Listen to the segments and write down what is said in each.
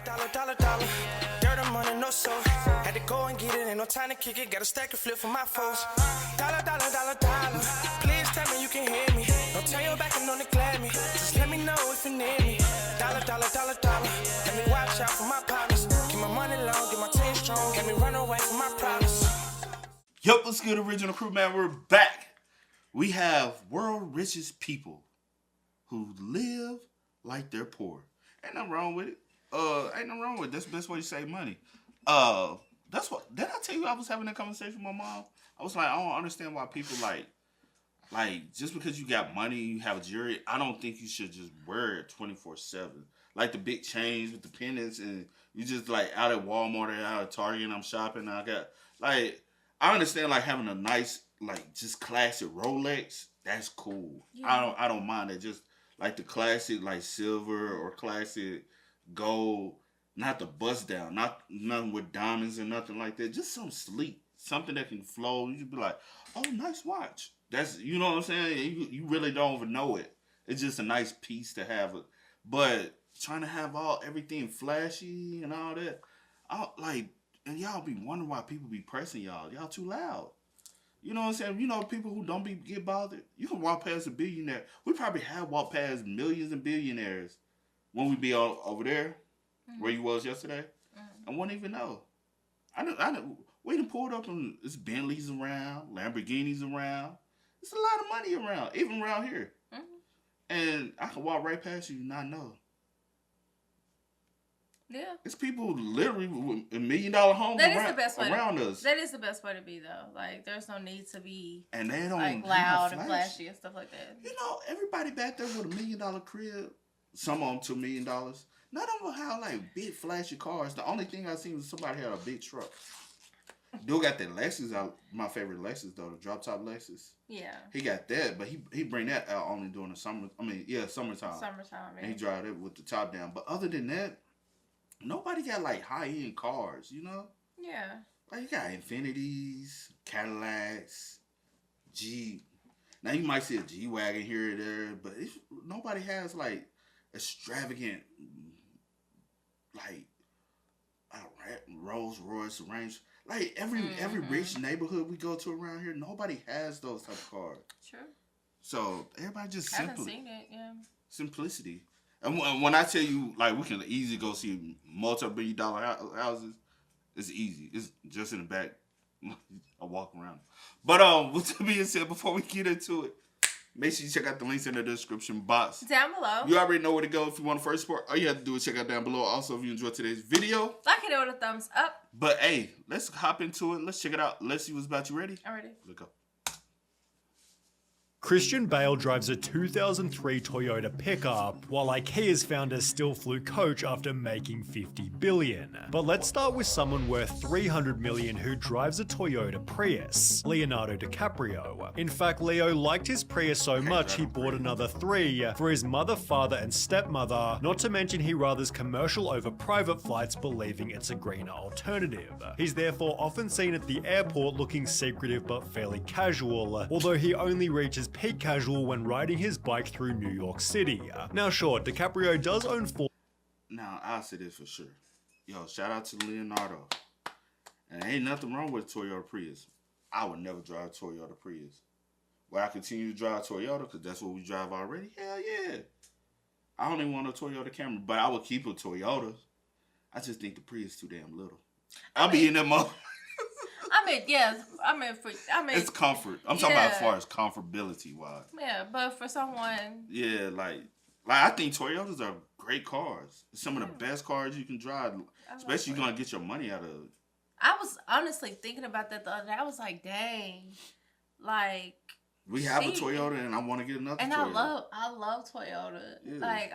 Dollar. Dirt on money, no soul. Had to go and get it, ain't no time to kick it. Got a stack and flip for my foes. Dollar. Please tell me you can hear me. Don't turn your back and don't neglect me. Just let me know if you need me. Dollar. Let me watch out for my partners. Keep my money long, get my team strong. Let me run away from my problems. Yup, what's good, original crew, man? We're back. We have world richest people who live like they're poor. Ain't nothing wrong with it. That's the best way to save money. That's what. Did I tell you I was having that conversation with my mom? I was like, I don't understand why people like just because you got money, you have a jewelry. I don't think you should just wear it 24/7. Like the big chains with the pendants, and you just like out at Walmart or out at Target. And I'm shopping. And I got like I understand like having a nice like just classic Rolex. That's cool. Yeah. I don't mind it. Just like the classic like silver or classic gold, not the bust down, nothing with diamonds and nothing like that. Just some sleek, something that can flow. You should be like, oh, nice watch. That's, you know what I'm saying? You really don't even know it. It's just a nice piece to have it. But trying to have everything flashy and all that, and y'all be wondering why people be pressing y'all. Y'all too loud. You know what I'm saying? You know, people who don't get bothered. You can walk past a billionaire. We probably have walked past millions and billionaires when we be over there, where you was yesterday. I wouldn't even know. We done pulled up and there's Bentleys around, Lamborghinis around. There's a lot of money around, even around here. And I can walk right past you and not know. Yeah. It's people literally with $1 million homes around us. That is the best way to be, though. Like, there's no need to be and they don't like loud and flashy and stuff like that. You know, everybody back there with $1 million crib, some of them $2 million. None of them have like big flashy cars. The only thing I seen was somebody had a big truck. Dude got that Lexus. My favorite Lexus though, the drop top Lexus. Yeah. He got that, but he bring that out only during the summer. Summertime. Summertime. And he drive it with the top down. But other than that, nobody got like high end cars. You know. Yeah. Like you got Infinities, Cadillacs, Jeep. Now you might see a G-Wagon here or there, but nobody has like extravagant like Rolls Royce Range. Like every rich neighborhood we go to around here, nobody has those type of cars. True. So everybody just I haven't seen it. Yeah. Simplicity. And when I tell you, like, we can easily go see multi-billion-dollar houses, it's easy. It's just in the back. I walk around. But with that being said, before we get into it, make sure you check out the links in the description box. Down below. You already know where to go if you want to first support. All you have to do is check out down below. Also, if you enjoyed today's video, like it with a thumbs up. But hey, let's hop into it. Let's check it out. Let's see what's about. You ready? I'm ready. Let's go. Christian Bale drives a 2003 Toyota pickup, while IKEA's founder still flew coach after making $50 billion. But let's start with someone worth $300 million who drives a Toyota Prius, Leonardo DiCaprio. In fact, Leo liked his Prius so much he bought another 3 for his mother, father, and stepmother, not to mention he rathers commercial over private flights, believing it's a greener alternative. He's therefore often seen at the airport looking secretive but fairly casual, although he only reaches peak casual when riding his bike through New York City. Now sure, DiCaprio does own 4... Now, I'll say this for sure. Yo, shout out to Leonardo. And ain't nothing wrong with a Toyota Prius. I would never drive a Toyota Prius. Will I continue to drive Toyota because that's what we drive already? Hell yeah. I don't even want a Toyota Camry, but I would keep a Toyota. I just think the Prius too damn little. I'll be in that mother. It's comfort. I'm talking about as far as comfortability wise. Yeah, but for someone. Yeah, like I think Toyotas are great cars. Some of the best cars you can drive, especially you're gonna get your money out of it. I was honestly thinking about that the other day. I was like, dang, like. We have a Toyota, and I want to get another. And Toyota. I love Toyota. Yeah. Like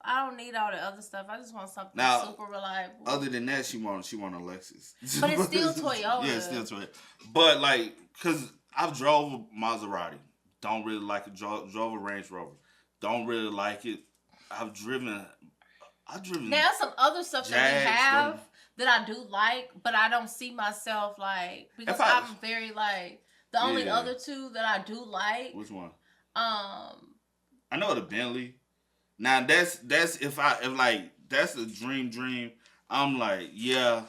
I don't need all the other stuff. I just want something super reliable. Other than that, she want a Lexus. But it's still Toyota. Yeah, it's still Toyota. But like, cause I've drove a Maserati. Don't really like it. Drove a Range Rover. Don't really like it. I've driven. Now some other stuff that we have that I do like, but I don't see myself like because I'm very like the only other two that I do like. Which one? I know the Bentley. Now that's if like that's a dream. I'm like, yeah,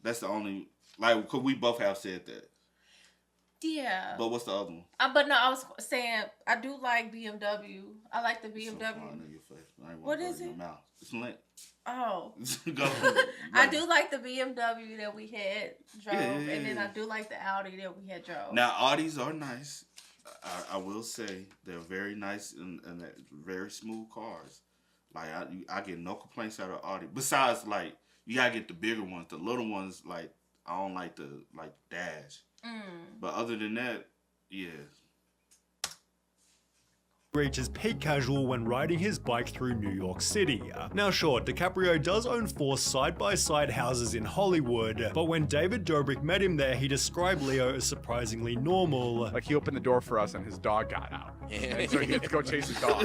that's the only, like, cause we both have said that. Yeah. But what's the other one? But no, I was saying I do like BMW. I like the BMW. What is it? It's lit. Oh. Go. I do like the BMW that we had drove, and then I do like the Audi that we had drove. Now Audis are nice. I will say they're very nice and they're very smooth cars. Like I get no complaints out of Audi. Besides, like, you gotta get the bigger ones. The little ones, like, I don't like the dash. But other than that, yeah. Reaches peak casual when riding his bike through New York City. Now sure, DiCaprio does own 4 side-by-side houses in Hollywood, but when David Dobrik met him there, he described Leo as surprisingly normal. Like, he opened the door for us and his dog got out. And so he had to go chase his dog.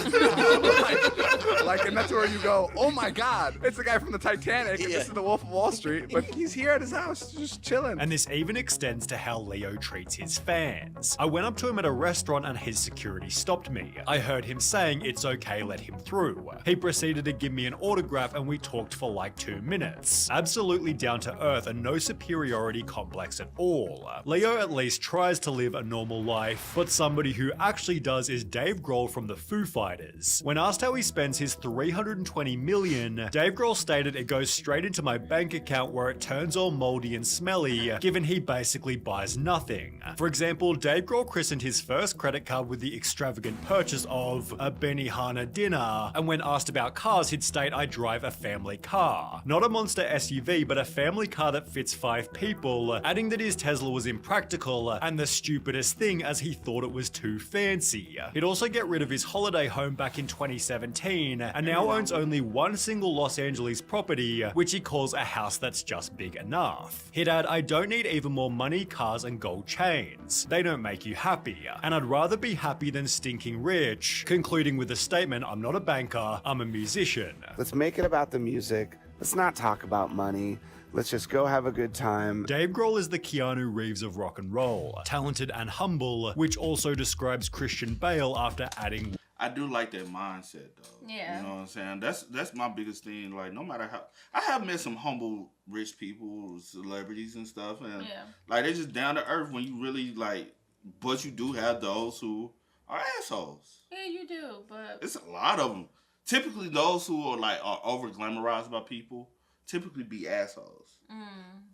like, and that's where you go, oh my God, it's the guy from the Titanic, and this is the Wolf of Wall Street, but he's here at his house, just chilling. And this even extends to how Leo treats his fans. I went up to him at a restaurant and his security stopped me. I heard him saying it's okay, let him through. He proceeded to give me an autograph and we talked for like 2 minutes. Absolutely down to earth and no superiority complex at all. Leo at least tries to live a normal life, but somebody who actually does is Dave Grohl from the Foo Fighters. When asked how he spends his $320 million, Dave Grohl stated it goes straight into my bank account where it turns all moldy and smelly, given he basically buys nothing. For example, Dave Grohl christened his first credit card with the extravagant purchase of a Benihana dinner, and when asked about cars, he'd state, I drive a family car. Not a monster SUV, but a family car that fits 5 people, adding that his Tesla was impractical and the stupidest thing as he thought it was too fancy. He'd also get rid of his holiday home back in 2017, and now owns only one single Los Angeles property, which he calls a house that's just big enough. He'd add, I don't need even more money, cars, and gold chains. They don't make you happy, and I'd rather be happy than stinking rich, concluding with the statement, I'm not a banker, I'm a musician. Let's make it about the music. Let's not talk about money. Let's just go have a good time. Dave Grohl is the Keanu Reeves of rock and roll, talented and humble, which also describes Christian Bale after adding... I do like that mindset, though. Yeah. You know what I'm saying? That's my biggest thing. Like, no matter how... I have met some humble, rich people, celebrities and stuff, and like, they're just down to earth when you really, like... But you do have those who are assholes. Yeah, you do, but... It's a lot of them. Typically, those who are, like, are over-glamorized by people typically be assholes.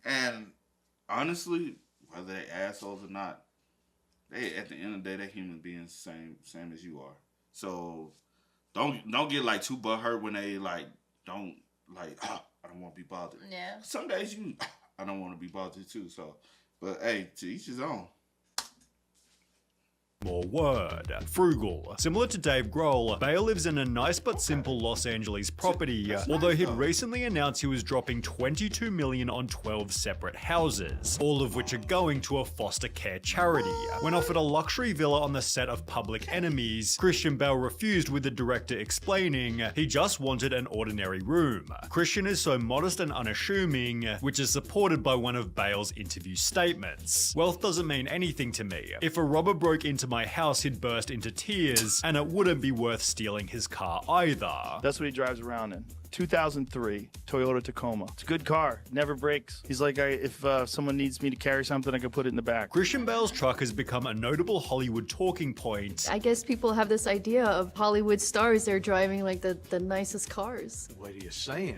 And honestly, whether they're assholes or not, they, at the end of the day, they're human beings, same as you are. So don't get like too butthurt when they like don't like, I don't want to be bothered. Yeah. Some days I don't want to be bothered too. So, but hey, to each his own. More word. Frugal. Similar to Dave Grohl, Bale lives in a nice but simple Los Angeles property, although he'd recently announced he was dropping $22 million on 12 separate houses, all of which are going to a foster care charity. When offered a luxury villa on the set of Public Enemies, Christian Bale refused, with the director explaining he just wanted an ordinary room. Christian is so modest and unassuming, which is supported by one of Bale's interview statements. Wealth doesn't mean anything to me. If a robber broke into my house, he'd burst into tears, and it wouldn't be worth stealing his car either. That's what he drives around in. 2003 Toyota Tacoma. It's a good car. Never breaks. He's like, if someone needs me to carry something, I can put it in the back. Christian Bale's truck has become a notable Hollywood talking point. I guess people have this idea of Hollywood stars, they're driving like the nicest cars. What are you saying?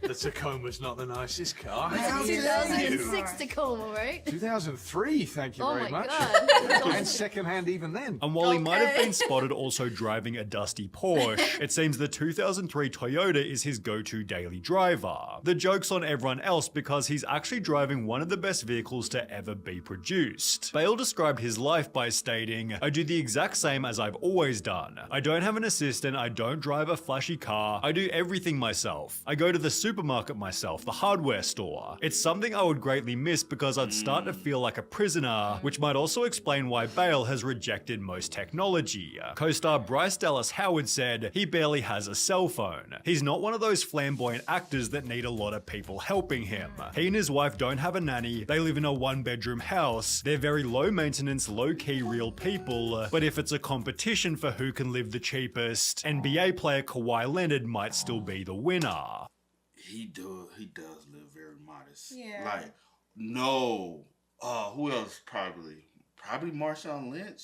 The Tacoma's not the nicest car. 2006 Tacoma, right? 2003, thank you very much. God. And second-hand even then. And while he might have been spotted also driving a dusty Porsche, it seems the 2003 Toyota is his go-to daily driver. The joke's on everyone else because he's actually driving one of the best vehicles to ever be produced. Bale described his life by stating, I do the exact same as I've always done. I don't have an assistant, I don't drive a flashy car, I do everything myself. I go to the supermarket supermarket myself, the hardware store. It's something I would greatly miss because I'd start to feel like a prisoner, which might also explain why Bale has rejected most technology. Co-star Bryce Dallas Howard said he barely has a cell phone. He's not one of those flamboyant actors that need a lot of people helping him. He and his wife don't have a nanny, they live in a one-bedroom house, they're very low-maintenance, low-key real people, but if it's a competition for who can live the cheapest, NBA player Kawhi Leonard might still be the winner. He does live very modest. Yeah. Like, no. Who else probably? Probably Marshawn Lynch.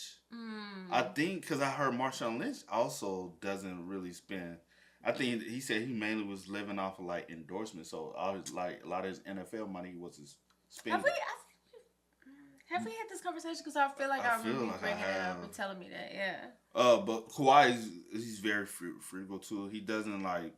I think, because I heard Marshawn Lynch also doesn't really spend. I think he said he mainly was living off of like endorsements, so like a lot of his NFL money was his spending. Have we had this conversation? Because I feel like I remember you bringing it up and telling me that. Yeah. But Kawhi he's very frugal too. He doesn't like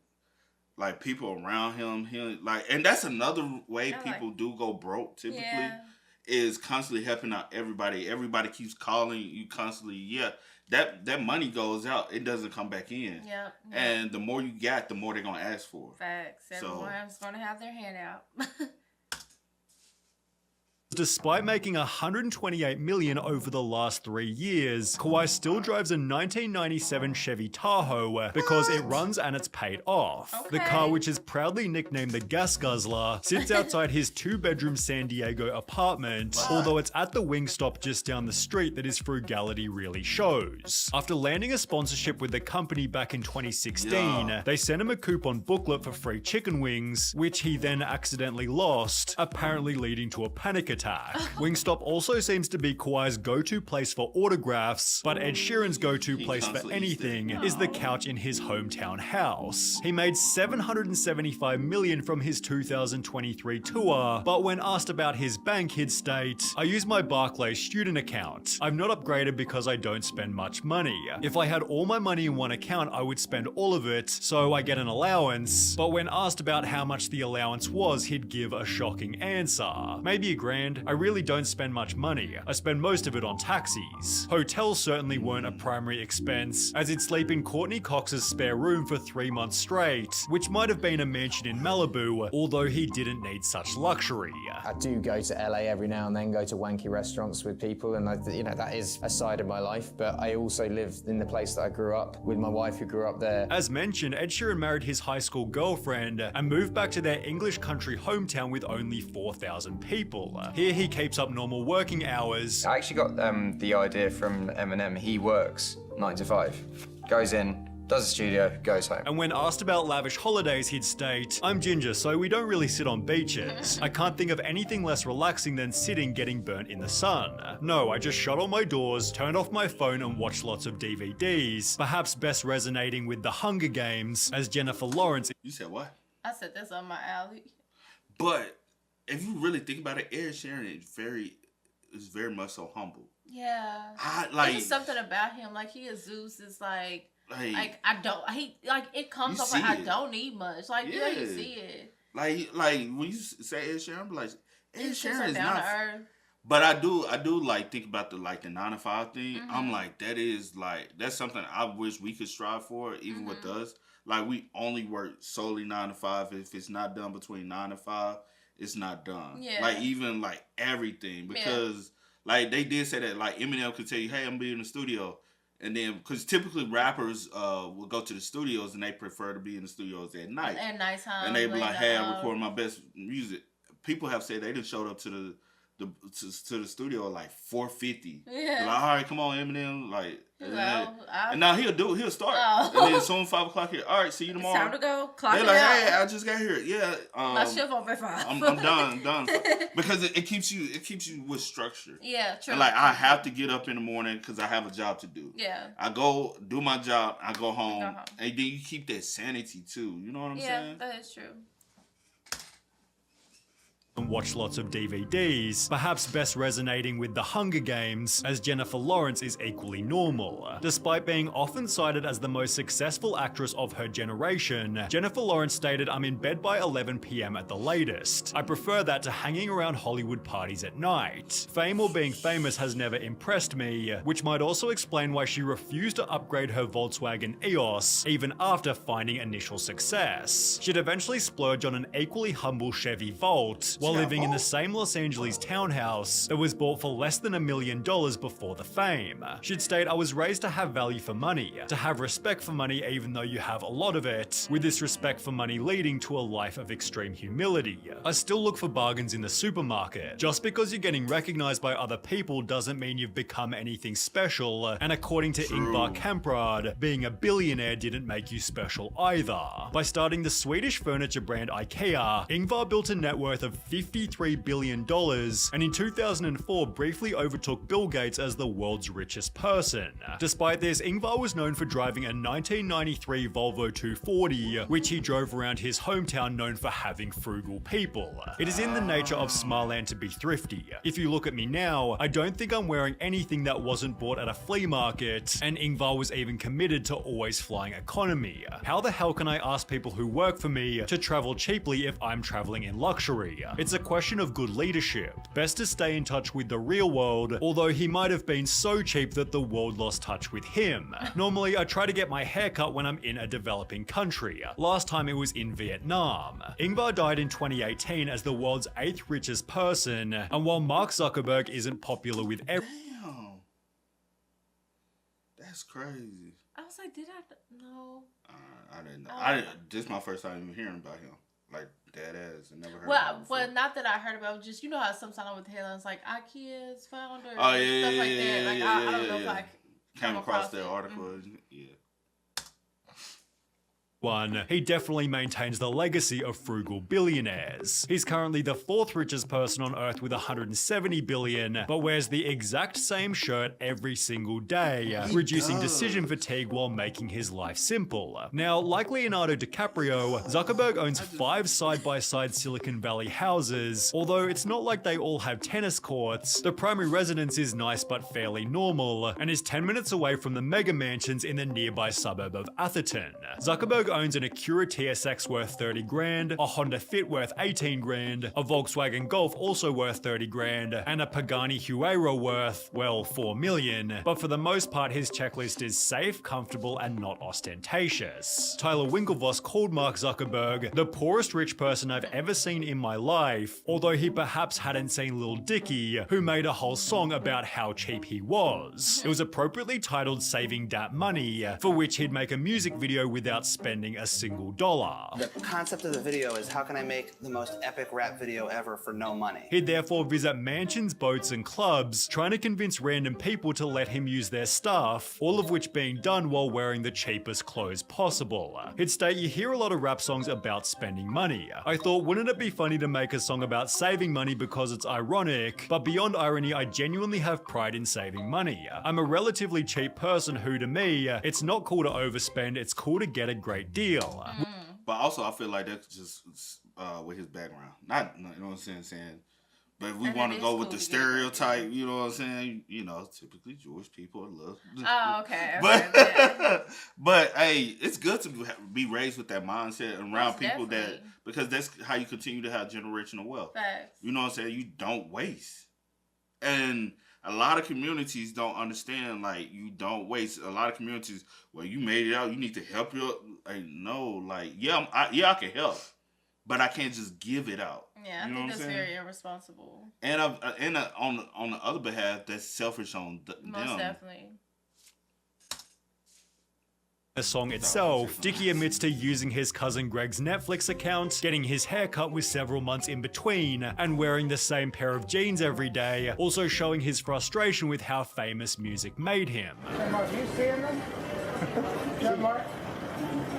people around him. He like, and that's another way people do go broke typically. Yeah. Is constantly helping out everybody. Everybody keeps calling you constantly. Yeah, that money goes out. It doesn't come back in. Yep. And the more you got, the more they're gonna ask for. Facts. Everyone's gonna have their hand out. Despite making $128 million over the last 3 years, Kawhi still drives a 1997 Chevy Tahoe because it runs and it's paid off. Okay. The car, which is proudly nicknamed the Gas Guzzler, sits outside his 2-bedroom San Diego apartment, although it's at the Wingstop just down the street that his frugality really shows. After landing a sponsorship with the company back in 2016, they sent him a coupon booklet for free chicken wings, which he then accidentally lost, apparently leading to a panic attack. Wingstop also seems to be Kawhi's go-to place for autographs, but Ed Sheeran's go-to place for anything is the couch in his hometown house. He made $775 million from his 2023 tour, but when asked about his bank, he'd state, "I use my Barclays student account. I've not upgraded because I don't spend much money. If I had all my money in one account, I would spend all of it, so I get an allowance." But when asked about how much the allowance was, he'd give a shocking answer. Maybe $1,000. I really don't spend much money. I spend most of it on taxis. Hotels certainly weren't a primary expense, as he'd sleep in Courtney Cox's spare room for 3 months straight, which might have been a mansion in Malibu, although he didn't need such luxury. I do go to LA every now and then, go to wanky restaurants with people, and that is a side of my life, but I also live in the place that I grew up with my wife who grew up there. As mentioned, Ed Sheeran married his high school girlfriend and moved back to their English country hometown with only 4,000 people. Here he keeps up normal working hours. I actually got the idea from Eminem. He works 9 to 5, goes in, does the studio, goes home. And when asked about lavish holidays, he'd state, "I'm ginger, so we don't really sit on beaches. I can't think of anything less relaxing than sitting getting burnt in the sun. No, I just shut all my doors, turned off my phone and watched lots of DVDs, perhaps best resonating with The Hunger Games, as Jennifer Lawrence..." You said what? I said that's on my alley. But if you really think about it, Ed Sheeran is very much so humble. Yeah. There's something about him. Like, he is Zeus. It's like it comes off like I don't need much. Like, yeah, you see it. Like when you say Ed Sheeran, I'm like, Ed Sheeran is not. But I do like think about the 9 to 5 thing. I'm like, that's something I wish we could strive for, even with us. Like, we only work solely 9 to 5. If it's not done between 9 to 5, it's not done. Yeah. Like, even like everything, because like they did say that like Eminem could tell you, "Hey, I'm gonna be in the studio," and then because typically rappers will go to the studios and they prefer to be in the studios at night. At nighttime. And they be like, "Hey, I'm recording my best music." People have said they done showed up to the studio at like 4:50. Yeah. Like, all right, come on, Eminem. Like, and now he'll start. Oh. And then as soon as 5 o'clock here, all right, see you tomorrow. It's time to go. Clock They're it like, out. "Hey, I just got here." Yeah. My shift over at 5. I'm done. Because it keeps you with structure. Yeah, true. And like, I have to get up in the morning because I have a job to do. Yeah. I go do my job. I go home. And then you keep that sanity too. You know what I'm saying? Yeah, that is true. and watch lots of DVDs, perhaps best resonating with The Hunger Games, as Jennifer Lawrence is equally normal. Despite being often cited as the most successful actress of her generation, Jennifer Lawrence stated, "I'm in bed by 11 p.m. at the latest. I prefer that to hanging around Hollywood parties at night. Fame or being famous has never impressed me," which might also explain why she refused to upgrade her Volkswagen EOS even after finding initial success. She'd eventually splurge on an equally humble Chevy Volt while living in the same Los Angeles townhouse that was bought for less than $1 million before the fame. She'd state, "I was raised to have value for money, to have respect for money even though you have a lot of it, with this respect for money leading to a life of extreme humility. I still look for bargains in the supermarket. Just because you're getting recognized by other people doesn't mean you've become anything special, and according to Ingvar Kamprad, being a billionaire didn't make you special either. By starting the Swedish furniture brand IKEA, Ingvar built a net worth of $53 billion, and in 2004 briefly overtook Bill Gates as the world's richest person. Despite this, Ingvar was known for driving a 1993 Volvo 240, which he drove around his hometown, known for having frugal people. It is in the nature of Smartland to be thrifty. If you look at me now, I don't think I'm wearing anything that wasn't bought at a flea market, and Ingvar was even committed to always flying economy. How the hell can I ask people who work for me to travel cheaply if I'm traveling in luxury? It's a question of good leadership. Best to stay in touch with the real world, although he might have been so cheap that the world lost touch with him. Normally, I try to get my hair cut when I'm in a developing country. Last time it was in Vietnam. Ingvar died in 2018 as the world's 8th richest person, and while Mark Zuckerberg isn't popular with Damn. That's crazy. I was like, did I know? I didn't know. This is my first time even hearing about him. Like, dead ass. I never heard well, about him before. Well, not that I heard about it, just, you know how sometimes with the headlines, like, IKEA's founder, Oh, yeah, stuff yeah, like yeah, that. yeah, Like, yeah, I don't know yeah. if I Came across that it. article. Mm-hmm. Yeah. he definitely maintains the legacy of frugal billionaires. He's currently the 4th richest person on earth with $170 billion, but wears the exact same shirt every single day, reducing decision fatigue while making his life simple. Now, like Leonardo DiCaprio, Zuckerberg owns 5 side-by-side Silicon Valley houses. Although it's not like they all have tennis courts, the primary residence is nice but fairly normal, and is 10 minutes away from the mega mansions in the nearby suburb of Atherton. Zuckerberg owns an Acura TSX worth 30 grand, a Honda Fit worth 18 grand, a Volkswagen Golf also worth 30 grand, and a Pagani Huayra worth, well, 4 million. But for the most part, his checklist is safe, comfortable, and not ostentatious. Tyler Winklevoss called Mark Zuckerberg the poorest rich person I've ever seen in my life, although he perhaps hadn't seen Lil Dicky, who made a whole song about how cheap he was. It was appropriately titled Saving Dat Money, for which he'd make a music video without spending a single dollar. The concept of the video is, how can I make the most epic rap video ever for no money? He'd therefore visit mansions, boats, and clubs, trying to convince random people to let him use their stuff, all of which being done while wearing the cheapest clothes possible. He'd state, "You hear a lot of rap songs about spending money. I thought, wouldn't it be funny to make a song about saving money because it's ironic, but beyond irony, I genuinely have pride in saving money. I'm a relatively cheap person who, to me, it's not cool to overspend, it's cool to get a great deal." But also, I feel like that's just with his background. Not, you know what I'm saying? But if we want to go with the stereotype, you know what I'm saying? You know, typically Jewish people are love. Oh, okay. But hey, it's good to be raised with that mindset and around people definitely. because that's how you continue to have generational wealth. Facts. You know what I'm saying? You don't waste. And a lot of communities don't understand, like, you don't waste. A lot of communities, well, you made it out, you need to help your, like, no, like, I can help, but I can't just give it out. Yeah, I think that's very irresponsible. And on the other behalf, that's selfish on them. Most definitely. The song itself, Dicky admits to using his cousin Greg's Netflix account, getting his hair cut with several months in between, and wearing the same pair of jeans every day, also showing his frustration with how famous music made him. Hey Mark, you seeing them? Yeah, Mark?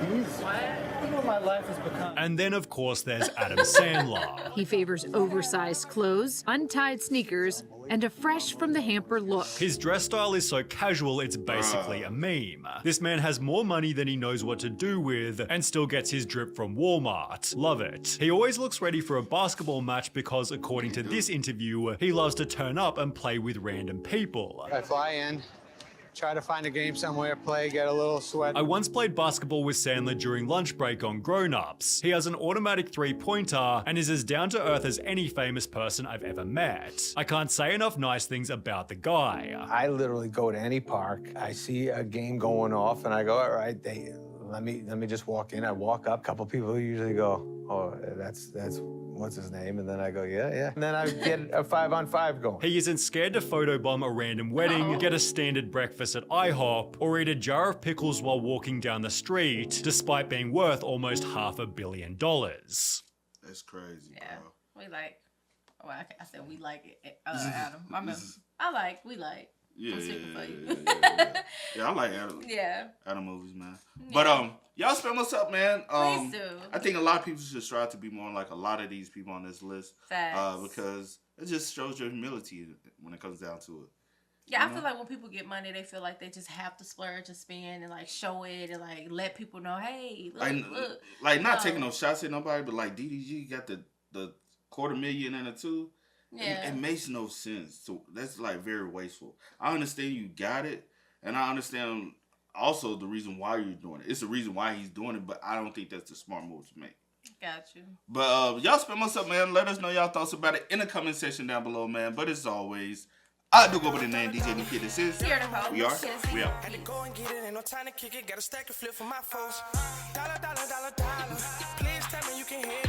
Look what my life has become. And then, of course, there's Adam Sandler. He favors oversized clothes, untied sneakers, and a fresh from the hamper look. His dress style is so casual it's basically a meme. This man has more money than he knows what to do with and still gets his drip from Walmart. Love it. He always looks ready for a basketball match because according to this interview, he loves to turn up and play with random people. I fly in, try to find a game somewhere, play, get a little sweat. I once played basketball with Sandler during lunch break on Grown Ups. He has an automatic three-pointer and is as down-to-earth as any famous person I've ever met. I can't say enough nice things about the guy. I literally go to any park, I see a game going off, and I go, all right, let me just walk in. I walk up, a couple people usually go, oh, that's what's his name? And then I go, yeah. And then I get a 5-on-5 going. He isn't scared to photobomb a random wedding, get a standard breakfast at IHOP, or eat a jar of pickles while walking down the street, despite being worth almost $500 million. That's crazy, yeah, bro. We like, well, I said we like it, Adam. We like. Yeah, I'm speaking for you. Yeah, I like Adam. Yeah. Adam movies, man. Yeah. But y'all spend what's up, man. Please do. I think a lot of people should strive to be more like a lot of these people on this list. Facts. Because it just shows your humility when it comes down to it. Yeah, I feel like when people get money, they feel like they just have to splurge and spend and like show it and like let people know, hey, look. Like not taking no shots at nobody, but like DDG got the $250,000 in it too. Yeah. It makes no sense. So that's like very wasteful. I understand you got it, and I understand also the reason why you're doing it. It's the reason why he's doing it, but I don't think that's the smart move to make. Got you. But y'all spend what's up, man. Let us know y'all thoughts about it in the comment section down below, man. But as always, I do go by the name DJ New Kid. This is we are. Had to go and get it, ain't no time to kick it. Got a stack and flip for my folks. Dollar. Please tell me you can hear me.